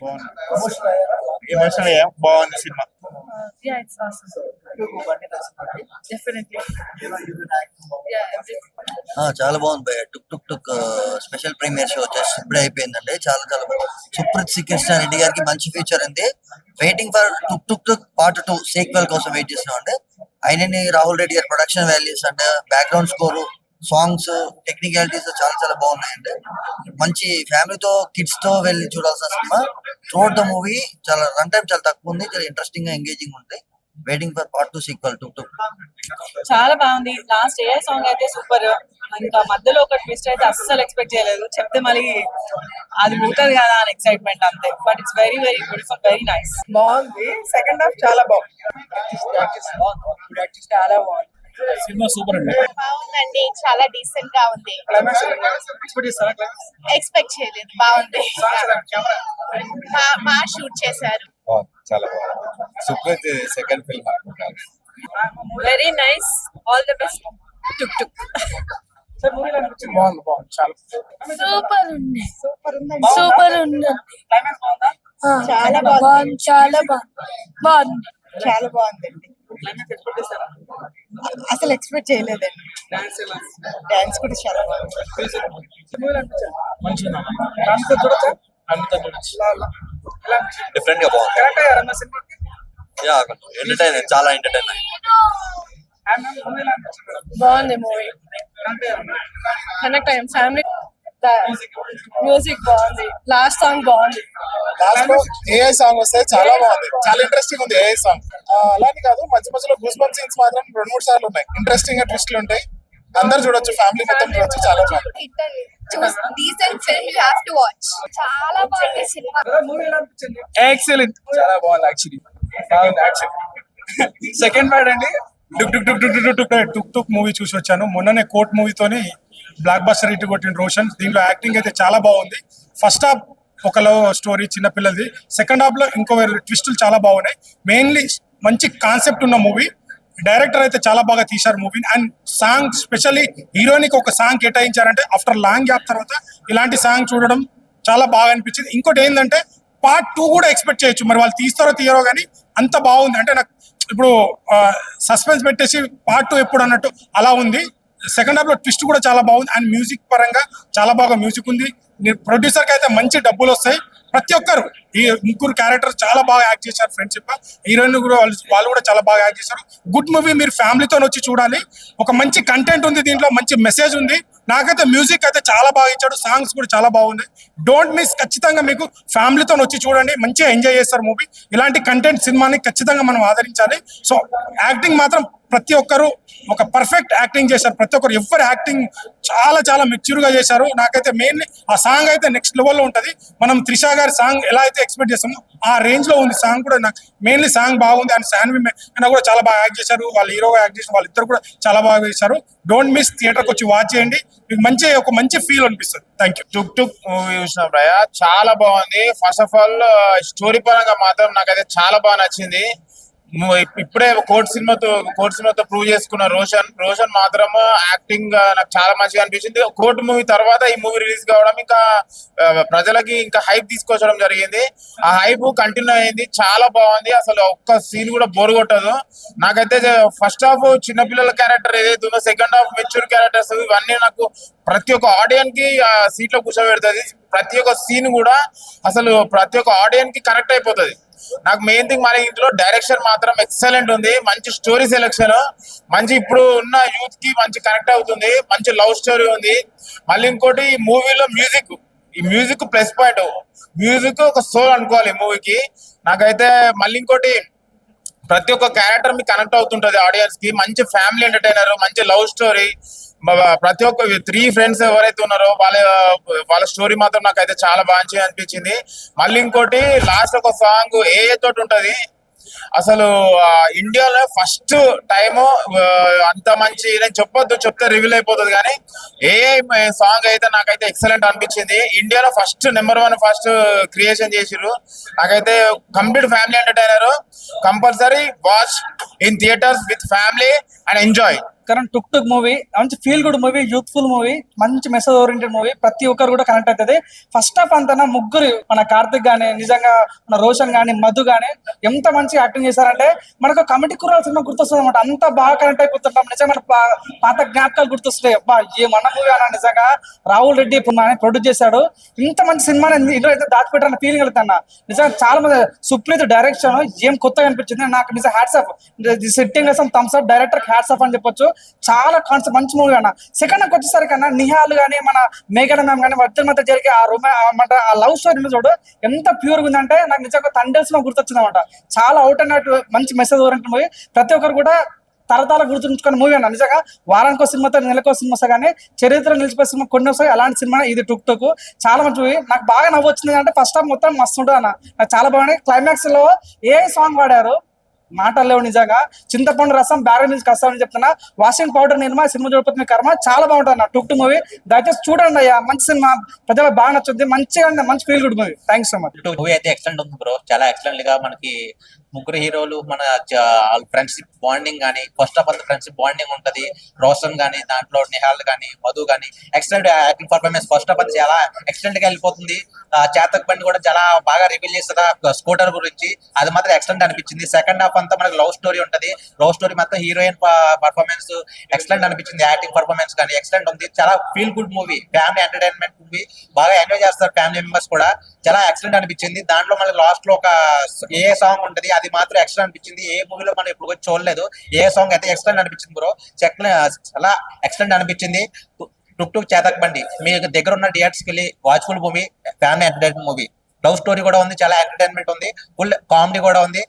బాగుంది. ఎమోషనల్ బాగుంది cinema. Yeah, it's awesome. Definitely. Yeah, everything. చాలా బాగుంది భయ్య. టుక్ టుక్ టుక్ స్పెషల్ ప్రీమియర్ షో వచ్చేసి ఇప్పుడే అయిపోయిందండి. చాలా చాలా బాగుంది. సుప్రీత్ శ్రీకృష్ణ రెడ్డి గారికి మంచి ఫ్యూచర్ ఉంది. Waiting for took took took part 2 sequel కోసం వెయిట్ చేస్తున్నాం అండి. అయినని రాహుల్ రెడ్డి గారి ప్రొడక్షన్ వాల్యూస్ అంటే బ్యాక్గ్రౌండ్ స్కోరు, సాంగ్స్, టెక్నికాలిటీస్ చాలా చాలా బాగున్నాయండి. మంచి ఫ్యామిలీతో కిడ్స్ తో వెళ్ళి చూడాల్సిన సినిమా. త్రూఅవుట్ ద మూవీ చాలా రన్ టైం చాలా తక్కువ ఉంది. చాలా ఇంట్రెస్టింగ్ గా ఎంగేజింగ్ ఉంది. వెయిటింగ్ ఫర్ పార్ట్ 2 సీక్వెల్ టుక్ టుక్. చాలా బాగుంది. లాస్ట్ ఏ సాంగ్ అయితే సూపర్. ఇంకా మధ్యలో ఒక ట్విస్ట్ అయితే అస్సలు ఎక్స్పెక్ట్ చేయలేదు. చెప్తే మళ్ళీ అది ఉంటది కదా అని ఎక్సైట్మెంట్ అంతే. But it's very very beautiful, very nice. బాగుంది. సెకండ్ హాఫ్ చాలా బాగుంది. చాలా బాగుంది. సినిమా సూపర్ అండి. బాగుందండి, చాలా డీసెంట్ గా ఉంది. ఎక్స్పెక్ట్ చేయలేదు. బాగుంది. మా షూట్ చేశారు. చాలా బాగుంది. సుప్రీత్ సెకండ్ ఫిల్మ్ అనుకుంటాను. Very nice. All the best Tuk Tuk. బాగుంది. చాలా సూపర్ ఉంది. సూపర్ ఉంది. చాలా బాగుంది. చాలా బాగుంది. చాలా బాగుందండి. అసలు ఎక్స్పెక్ట్ చేయలేదండి. డాన్స్ కూడా చాలా బాగుంది. డిఫరెంట్ గా బాగుంది. ఎంటర్టైన్, చాలా ఎంటర్టైన్. బాగుంది మూవీ. కనెక్ట్ అయ్యాం ఫ్యామిలీ. మ్యూజిక్ బాగుంది. లాస్ట్ సాంగ్ బాగుంది. లాస్ట్ లో ఏఐ సాంగ్ వస్తే చాలా బాగుంది. చాలా ఇంట్రెస్టింగ్ ఉంది ఏఐ సాంగ్. అలానే కాదు, మధ్య మధ్యలో గూస్ బంప్ సీన్స్ మాత్రం 2-3 సార్లు ఉన్నాయి. ఇంట్రెస్టింగ్ గా ట్విస్ట్లు ఉంటాయి. అందరు చూడొచ్చు, ఫ్యామిలీ మొత్తం చూడొచ్చు. చాలా బాగుంది. Decent film, you have to watch. చాలా బాగుంది సినిమా. ఎక్సలెంట్. చాలా బాగుంది. యాక్చువల్లీ బాగుంది. యాక్చువల్లీ సెకండ్ పార్ట్ అండి. టుక్ టుక్ టుక్ టుక్ టుక్ టుక్ టుక్ టుక్ మూవీ చూసి వచ్చాను. మొన్ననే కోర్ట్ మూవీతోని బ్లాక్ బస్టర్ హిట్ కొట్టిన రోషన్. దీంట్లో యాక్టింగ్ అయితే చాలా బాగుంది. ఫస్ట్ హాఫ్ ఒక లవ్ స్టోరీ చిన్నపిల్లది. సెకండ్ హాఫ్ లో ఇంకో ట్విస్టులు చాలా బాగున్నాయి. మెయిన్లీ మంచి కాన్సెప్ట్ ఉన్న మూవీ. డైరెక్టర్ అయితే చాలా బాగా తీశారు మూవీ. అండ్ సాంగ్, స్పెషల్లీ హీరోయిన్కి ఒక సాంగ్ కేటాయించారంటే ఆఫ్టర్ లాంగ్ గ్యాప్ తర్వాత ఇలాంటి సాంగ్ చూడడం చాలా బాగా అనిపించింది. ఇంకోటి ఏంటంటే పార్ట్ 2 కూడా ఎక్స్పెక్ట్ చేయొచ్చు. మరి వాళ్ళు తీస్తారో తీయరో కానీ అంత బాగుంది. అంటే నాకు ఇప్పుడు సస్పెన్స్ పెట్టేసి పార్ట్ 2 ఎప్పుడు అన్నట్టు అలా ఉంది. సెకండ్ హాఫ్ లో ట్విస్ట్ కూడా చాలా బాగుంది. అండ్ మ్యూజిక్ పరంగా చాలా బాగా మ్యూజిక్ ఉంది. ప్రొడ్యూసర్ కి అయితే మంచి డబ్బులు వస్తాయి. ప్రతి ఒక్కరు ఈ ముగ్గురు క్యారెక్టర్ చాలా బాగా యాక్ట్ చేశారు. ఫ్రెండ్షిప్ హీరోయిన్ కూడా వాళ్ళు కూడా చాలా బాగా యాక్ట్ చేశారు. Good movie. మీరు ఫ్యామిలీతో వచ్చి చూడాలి. ఒక మంచి కంటెంట్ ఉంది దీంట్లో, మంచి మెసేజ్ ఉంది. నాకైతే మ్యూజిక్ అయితే చాలా బాగా ఇచ్చాడు. సాంగ్స్ కూడా చాలా బాగుంది. Don't miss. ఖచ్చితంగా మీకు ఫ్యామిలీతో వచ్చి చూడండి. మంచిగా ఎంజాయ్ చేస్తారు మూవీ. ఇలాంటి కంటెంట్ సినిమాని ఖచ్చితంగా మనం ఆదరించాలి. సో యాక్టింగ్ మాత్రం ప్రతి ఒక్కరు ఒక పర్ఫెక్ట్ యాక్టింగ్ చేశారు. ప్రతి ఒక్కరు ఎవరు యాక్టింగ్ చాలా చాలా మెచ్యూర్ గా చేశారు. నాకైతే మెయిన్లీ ఆ సాంగ్ అయితే నెక్స్ట్ లెవెల్లో ఉంటది. మనం త్రిష గారి సాంగ్ ఎలా అయితే ఎక్స్పెక్ట్ చేస్తామో ఆ రేంజ్ లో ఉంది సాంగ్ కూడా. నాకు మెయిన్లీ సాంగ్ బాగుంది. అండ్ శాన్వి అయినా కూడా చాలా బాగా యాక్ట్ చేశారు. వాళ్ళు హీరోగా యాక్ట్ చేసిన వాళ్ళిద్దరు కూడా చాలా బాగా చేశారు. Don't miss. థియేటర్కి వచ్చి వాచ్ చేయండి. మీకు ఒక మంచి ఫీల్ అనిపిస్తుంది. Thank you. Took took movie చూసిన భయ్య చాలా బాగుంది. ఫస్ట్ ఆఫ్ ఆల్ స్టోరీ పరంగా మాత్రం నాకైతే చాలా బాగా నచ్చింది. ఇప్పుడే కోర్ట్ సినిమాతో ప్రూవ్ చేసుకున్న రోషన్ మాత్రం యాక్టింగ్ నాకు చాలా మంచిగా అనిపించింది. కోర్ట్ మూవీ తర్వాత ఈ మూవీ రిలీజ్ కావడం ఇంకా ప్రజలకి ఇంకా హైప్ తీసుకొచ్చడం జరిగింది. ఆ హైప్ కంటిన్యూ అయింది. చాలా బాగుంది. అసలు ఒక్క సీన్ కూడా బోర్ కొట్టదు. నాకైతే ఫస్ట్ హాఫ్ చిన్నపిల్లల క్యారెక్టర్ ఏదైతే ఉందో, సెకండ్ హాఫ్ మెచ్యూర్ క్యారెక్టర్స్, ఇవన్నీ నాకు ప్రతి ఒక్క ఆడియన్స్ కి సీట్ లో కూర్చోబెడుతుంది. ప్రతి ఒక్క సీన్ కూడా అసలు ప్రతి ఒక్క ఆడియన్స్ కి కనెక్ట్ అయిపోతుంది. నాకు మెయిన్ థింగ్ మన ఇంట్లో డైరెక్షన్ మాత్రం ఎక్సలెంట్ ఉంది. మంచి స్టోరీ సెలెక్షన్, మంచి ఇప్పుడు ఉన్న యూత్ కి మంచి కనెక్ట్ అవుతుంది. మంచి లవ్ స్టోరీ ఉంది. మళ్ళీ ఇంకోటి ఈ మూవీలో మ్యూజిక్ ప్లస్ పాయింట్. మ్యూజిక్ ఒక సోల్ అనుకోవాలి ఈ మూవీకి. నాకైతే మళ్ళీ ఇంకోటి ప్రతి ఒక్క క్యారెక్టర్ మీకు కనెక్ట్ అవుతుంటది ఆడియన్స్ కి. మంచి ఫ్యామిలీ ఎంటర్టైనర్, మంచి లవ్ స్టోరీ. ప్రతి ఒక్క 3 ఫ్రెండ్స్ ఎవరైతే ఉన్నారో వాళ్ళ స్టోరీ మాత్రం నాకైతే చాలా బాగా అనిపించింది. మళ్ళీ ఇంకోటి లాస్ట్ ఒక సాంగ్ ఏ తోటి ఉంటది. అసలు ఇండియాలో ఫస్ట్ టైం అంత మంచి, నేను చెప్తే రివీల్ అయిపోతుంది కానీ ఏ సాంగ్ అయితే నాకైతే ఎక్సలెంట్ అనిపించింది. ఇండియాలో నెంబర్ 1 క్రియేషన్ చేసిర్రు. నాకైతే complete family entertainer. Compulsory watch in theatres with family and enjoy. చెప్తాను. టుక్ టుక్ మూవీ మంచి feel good movie, youthful movie, మంచి మెసేజ్ ఓరియంటెడ్ మూవీ. ప్రతి ఒక్కరు కూడా కనెక్ట్ అవుతుంది. ఫస్ట్ హాఫ్ అంతా ముగ్గురు మన కార్తిక్ గానీ, నిజంగా మన రోషన్ గానీ, మధు గానీ ఎంత మంచి యాక్టింగ్ చేశారంటే మనకు కమిటీ కుర్రాల సినిమా గుర్తొస్తుంది అనమాట. అంత బాగా కనెక్ట్ అయిపోతుంటాం. నిజంగా మన పాత జ్ఞాపకాలు గుర్తొస్తాయి. అబ్బా ఏమన్న మూవీ అన్న, నిజంగా రాహుల్ రెడ్డి ప్రొడ్యూస్ చేశాడు. ఇంత మంచి సినిమాని ఇందులో అయితే దాచిపెట్టాలని ఫీలింగ్ వెళ్తాను. నిజంగా చాలా మంది సుప్రీత్ డైరెక్షన్ ఏం కొత్తగా అనిపించింది నాకు. నిజంగా hats off, setting thumbs up, director hats off అని చెప్పొచ్చు. చాలా కాన్సెప్ట్ మంచి మూవీ అన్న. సెకండ్ హాఫ్ వచ్చేసరికి అన్న నిహాల్ గానీ, మన మేఘన మ్యామ్ కానీ వాళ్ళ మధ్య జరిగే ఆ లవ్ స్టోరీ చూడు ఎంత ప్యూర్ గా ఉందంటే నాకు నిజంగా తండేల్స్ లో గుర్తొచ్చింది అనమాట. చాలా అవుట్ అండ్ అవుట్ మంచి మెసేజ్ ఓరియంటెడ్ మూవీ. ప్రతి ఒక్కరు కూడా తరతరాలు గుర్తుంచుకున్న మూవీ అన్న. నిజంగా వారానికో సినిమాతో నెలకో సినిమా వస్తా కానీ చరిత్ర నిలిచిపోయే సినిమా కొన్ని వస్తాయి. అలాంటి సినిమా ఇది టుక్ టుక్. చాలా మంచి మూవీ. నాకు బాగా నవ్వు వచ్చింది అంటే ఫస్ట్ హాఫ్ మొత్తం మస్తు ఉంటుంది అన్న. నాకు చాలా బాగుంది. క్లైమాక్స్ లో ఏ సాంగ్ పాడారు మాటలు లేవు. నిజంగా చింతపండు రసం బ్యారెల్ నుంచి కష్టామని చెప్తున్నా. వాషింగ్ పౌడర్ నిర్మా సినిమా చూడకపోతే కర్మ. చాలా బాగుంటుంది అన్న టుక్ టుక్ మూవీ. దయచేసి చూడండి అయ్యా, మంచి సినిమా, ప్రజలకు బాగా నచ్చుద్ది. మంచిగా మంచి feel good movie. Thanks so much. Movie అయితే ఎక్సలెంట్ ఉంది బ్రో. చాలా ఎక్సలెంట్ గా మనకి ముగ్గురు హీరోలు మన ఫ్రెండ్షిప్ బాండింగ్ కానీ, first of all friendship bonding ఉంటది. రోషన్ గానీ, దాంట్లో నిహాల్ గానీ, మధు గానీ excellent acting performance. First of all చాలా ఎక్సలెంట్ గా వెళ్ళిపోతుంది. చేతక్ బండి కూడా చాలా బాగా రివీల్ చేస్తారు స్కూటర్ గురించి. అది మాత్రం ఎక్సలెంట్ అనిపించింది. సెకండ్ హాఫ్ అంతా మనకి లవ్ స్టోరీ ఉంటది. లవ్ స్టోరీ మొత్తం హీరోయిన్ పర్ఫార్మెన్స్ ఎక్సలెంట్ అనిపించింది. యాక్టింగ్ పర్ఫార్మెన్స్ కానీ ఎక్సలెంట్ ఉంది. చాలా feel good movie, family entertainment movie. బాగా ఎంజాయ్ చేస్తారు ఫ్యామిలీ మెంబర్స్ కూడా. చాలా ఎక్సలెంట్ అనిపించింది. దాంట్లో మనకి లాస్ట్ లో ఒక ఏ సాంగ్ ఉంటది, అది మాత్రం ఎక్సలెంట్ అనిపించింది. ఏ మూవీలో మనం ఇప్పుడు వచ్చి చూడలేదు. ఏ సాంగ్ అయితే ఎక్సలెంట్ అనిపించింది బ్రో. చాలా ఎక్సలెంట్ అనిపించింది. టుక్ టుక్ చేతక్ బండి మీ దగ్గర ఉన్న థియేటర్స్కి వెళ్ళి watchful movie, family entertainment movie. Love story కూడా ఉంది, చాలా ఎంటర్టైన్మెంట్ ఉంది, ఫుల్ కామెడీ కూడా ఉంది.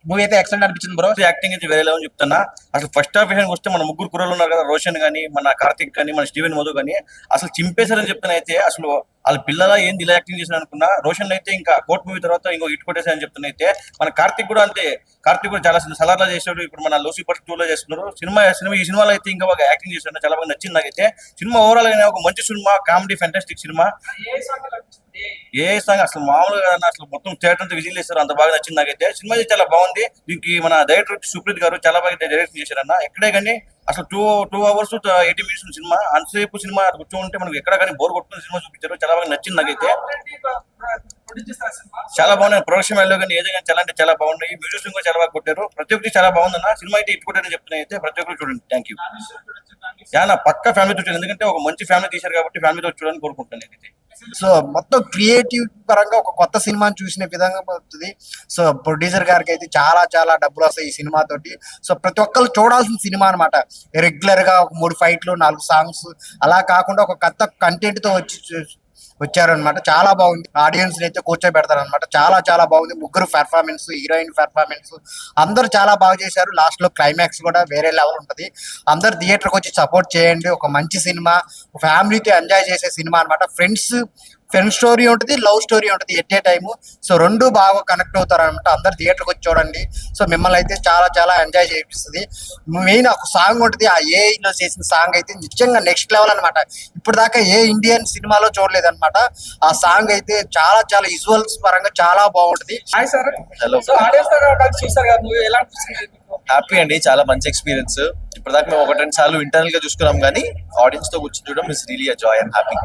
మూవీ అయితే ఎక్సలెంట్ అనిపించింది బ్రో. యాక్టింగ్ అయితే వేరే లెవెల్ చెప్తున్నా. అసలు ఫస్ట్ హాఫ్ విషయానికి వస్తే మన ముగ్గురు కుర్రలు ఉన్నారు కదా, రోషన్ గానీ, మన కార్తిక్ కానీ, మన స్టీవెన్ మధు కానీ అసలు చింపేశారని చెప్తాను. అయితే అసలు వాళ్ళ పిల్లల ఏంది ఇలా యాక్టింగ్ చేశారు అనుకున్నా. రోషన్ అయితే ఇంకా కోర్ట్ మూవీ తర్వాత ఇంకో హిట్ కొట్టేసారని చెప్తున్నా. అయితే మన కార్తిక్ కూడా అంతే. కార్తిక్ కూడా చాలా సలార్లా చేశాడు. ఇప్పుడు మన లూసిఫర్ 2 లో చేస్తున్నారు. ఈ సినిమాలో అయితే ఇంకా బాగా యాక్టింగ్ చేశాడు. చాలా బాగా నచ్చింది నాకైతే. సినిమా ఓవరాల్ గా ఒక మంచి సినిమా, కామెడీ, ఫెంటాస్టిక్ సినిమా. ఏ సాంగ్ అసలు మామూలుగా అసలు మొత్తం థియేటర్ అంతా విజిల్ చేస్తారు. అంత బాగా నచ్చింది నాకైతే. సినిమా అయితే చాలా బాగుంది. దీనికి మన డైరెక్టర్ సుప్రీత్ గారు చాలా బాగా డైరెక్ట్ చేశారన్న. ఎక్కడే కానీ అసలు 2 hours 80 minutes సినిమా. అంతసేపు సినిమా కూర్చోంటే మనకు ఎక్కడ కానీ బోర్ కొట్టుకుని సినిమా చూపించారు. చాలా బాగా నచ్చింది నాకైతే. చాలా బాగున్నాయి. ప్రొడక్షన్ వాల్యూ కానీ ఏదో కానీ చాలా అంటే చాలా బాగున్నాయి. మ్యూజిక్ కూడా చాలా బాగా కొట్టారు. ప్రతి ఒక్కటి చాలా బాగుందన్న. సినిమా అయితే ఇటు కొట్టారని చెప్తున్నాయి. అయితే ప్రతి ఒక్కరు చూడండి. Thank you. నా పక్క ఫ్యామిలీతో చూడండి. ఎందుకంటే ఒక మంచి ఫ్యామిలీ తీశారు కాబట్టి ఫ్యామిలీతో చూడాలని కోరుకుంటాను నేనైతే. సో మొత్తం క్రియేటివ్ పరంగా ఒక కొత్త సినిమాని చూసిన విధంగా అవుతుంది. సో ప్రొడ్యూసర్ గారికి అయితే చాలా చాలా డబ్బులు వస్తాయి ఈ సినిమా తోటి. సో ప్రతి ఒక్కరు చూడాల్సిన సినిమా అనమాట. రెగ్యులర్ గా ఒక 3 ఫైట్లు 4 సాంగ్స్ అలా కాకుండా ఒక కొత్త కంటెంట్ తో వచ్చారనమాట. చాలా బాగుంది. ఆడియన్స్ అయితే కూర్చోబెడతారు అనమాట. చాలా చాలా బాగుంది. ముగ్గురు పెర్ఫార్మెన్స్, హీరోయిన్ పెర్ఫార్మెన్స్ అందరూ చాలా బాగా చేశారు. లాస్ట్ లో క్లైమాక్స్ కూడా వేరే లెవెల్ ఉంటది. అందరు థియేటర్కి వచ్చి సపోర్ట్ చేయండి. ఒక మంచి సినిమా, ఫ్యామిలీతో ఎంజాయ్ చేసే సినిమా అనమాట. ఫ్రెండ్స్ స్టోరీ ఉంటుంది, లవ్ స్టోరీ ఉంటుంది ఎట్ ఏ టైము. సో 2 బాగా కనెక్ట్ అవుతారు అనమాట. అందరు థియేటర్కి వచ్చి చూడండి. సో మిమ్మల్ని అయితే చాలా చాలా ఎంజాయ్ చేపిస్తుంది. మెయిన్ ఒక సాంగ్ ఉంటుంది. ఆ ఏఐలో చేసిన సాంగ్ అయితే నిజంగా నెక్స్ట్ లెవెల్ అనమాట. ఇప్పుడు దాకా ఏ ఇండియన్ సినిమాలో చూడలేదు అనమాట. ఆ సాంగ్ అయితే చాలా చాలా విజువల్స్ పరంగా చాలా బాగుంటుంది. Hi sir. హలో. ఆడియన్స్ చూసారు కదా మూవీ, ఎలా అనిపిస్తుంది? హ్యాపీ అండి. చాలా మంచి ఎక్స్పీరియన్స్. ఇప్పటిదాకా మేము 1-2 సార్లు ఇంటర్నల్ గా చూసుకున్నాం కానీ ఆడియన్స్ తో కూర్చొని చూడడం is really a Joy and happy.